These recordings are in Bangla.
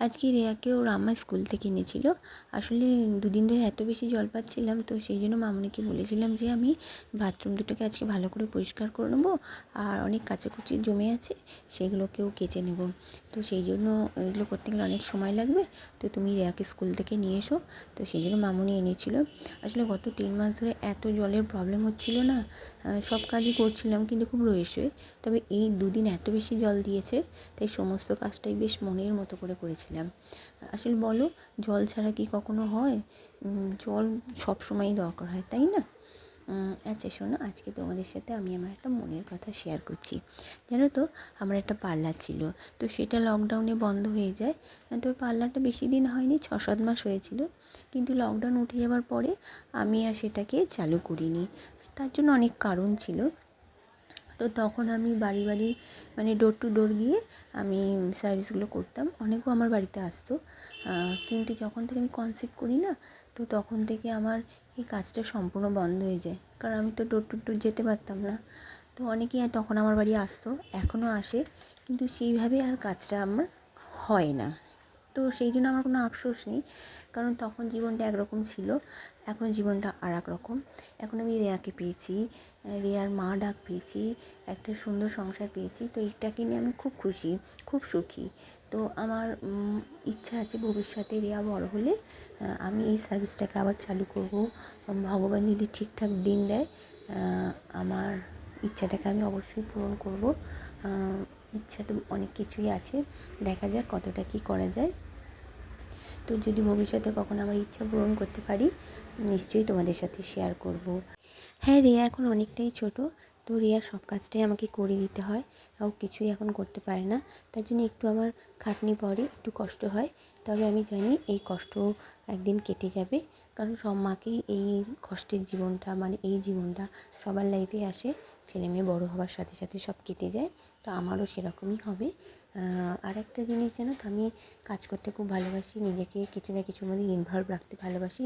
আজকে রেয়াকে ওর আম্মা স্কুল থেকে এনেছিল। আসলে দুদিন ধরে এত বেশি জল পাচ্ছিলাম, তো সেই জন্য মামনিকে বলেছিলাম যে আমি বাথরুম দুটোকে আজকে ভালো করে পরিষ্কার করে নেবো, আর অনেক কাচাকুচি জমে আছে সেগুলোকেও কেচে নেব। তো সেই জন্য এগুলো করতে গেলে অনেক সময় লাগবে, তো তুমি রেয়াকে স্কুল থেকে নিয়ে এসো। তো সেই জন্য মামনি এনেছিল। আসলে গত 3 মাস ধরে এত জলের প্রবলেম হচ্ছিল না, সব কাজই করছিলাম কিন্তু খুব রয়েছে। তবে এই দুদিন এত বেশি জল দিয়েছে, তাই সমস্ত কাজটাই বেশ মনের মতো করে করেছিলাম। আসলে বলো, জল ছাড়া কি কখনো হয়? জল সব সময়ই দরকার হয়, তাই না? আচ্ছা শোনো, আজকে তোমাদের সাথে আমি আমার একটা মনের কথা শেয়ার করছি। জানো তো, আমার একটা পার্লার ছিল, তো সেটা লকডাউনে বন্ধ হয়ে যায়। তো পার্লারটা বেশি দিন হয়নি, 6-7 মাস হয়েছিল। কিন্তু লকডাউন উঠে যাওয়ার পরে আমি আর সেটাকে চালু করিনি। তার জন্য অনেক কারণ ছিল। তো তখন আমি বাড়ি বাড়ি মানে ডোর টু ডোর গিয়ে আমি সার্ভিসগুলো করতাম। অনেকেও আমার বাড়িতে আসতো। কিন্তু যখন থেকে আমি কনসেপ্ট করি না, তো তখন থেকে আমার এই কাজটা সম্পূর্ণ বন্ধ হয়ে যায়, কারণ আমি তো ডোর টু ডোর যেতে পারতাম না। তো অনেকেই তখন আমার বাড়ি আসতো, এখনও আসে, কিন্তু সেইভাবে আর কাজটা আমার হয় না। তো সেই জন্য আমার কোনো আফসোস নেই, কারণ তখন জীবনটা একরকম ছিল, এখন জীবনটা আর এক রকম। এখন আমি রেয়াকে পেয়েছি, রেয়ার মা ডাক পেয়েছি, একটা সুন্দর সংসার পেয়েছি। তো এটাকে নিয়ে আমি খুব খুশি, খুব সুখী। তো আমার ইচ্ছা আছে ভবিষ্যতে রেয়া বড় হলে আমি এই সার্ভিসটাকে আবার চালু করব। ভগবান যদি ঠিকঠাক দিন দেয়, আমার ইচ্ছাটাকে আমি অবশ্যই পূরণ করব। ইচ্ছা তো অনেক কিছুই আছে, দেখা যাক কতটা কী করা যায়। তো যদি ভবিষ্যতে কখনো আমার ইচ্ছা পূরণ করতে পারি, নিশ্চয়ই তোমাদের সাথে শেয়ার করব। হ্যাঁ, রিয়া এখন অনেকটাই ছোট, তো রিয়ার সব কাজটাই আমাকে করে দিতে হয়। ও কিছুই এখন করতে পারে না, তার জন্য একটু আমার খাটনি পড়ে, একটু কষ্ট হয়। তবে আমি জানি এই কষ্ট একদিন কেটে যাবে, কারণ সব মাকেই এই কষ্টের জীবনটা, মানে এই জীবনটা সবার লাইফে আসে। ছেলে মেয়ে বড়ো হওয়ার সাথে সাথে সব কেটে যায়, তো আমারও সেরকমই হবে। আর একটা জিনিস জানো তো, আমি কাজ করতে খুব ভালোবাসি, নিজেকে কিছু না কিছুর মধ্যে ইনভলভ রাখতে ভালোবাসি,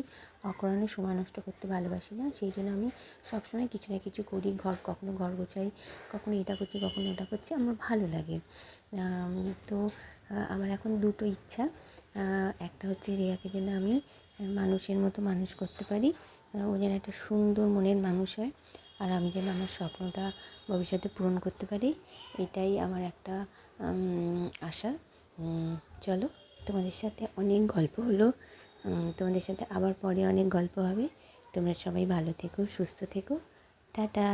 অকারণে সময় নষ্ট করতে ভালোবাসি না। সেই জন্য আমি সবসময় কিছু না কিছু করি, কখনো ঘর গোছাই, কখনো এটা করছি, কখনো ওটা করছি, আমার ভালো লাগে। তো আমার এখন দুটো ইচ্ছা। একটা হচ্ছে রেয়াকে যেন আমি মানুষের মতো মানুষ করতে পারি, ও যেন একটা সুন্দর মনের মানুষ হয়, আর আমি যেন আমার স্বপ্নটা ভবিষ্যতে পূরণ করতে পারি, এটাই আমার একটা আশা। চলো, তোমাদের সাথে অনেক গল্প হলো, তোমাদের সাথে আবার পরে অনেক গল্প হবে। তোমরা সবাই ভালো থেকো, সুস্থ থেকো। টাটা।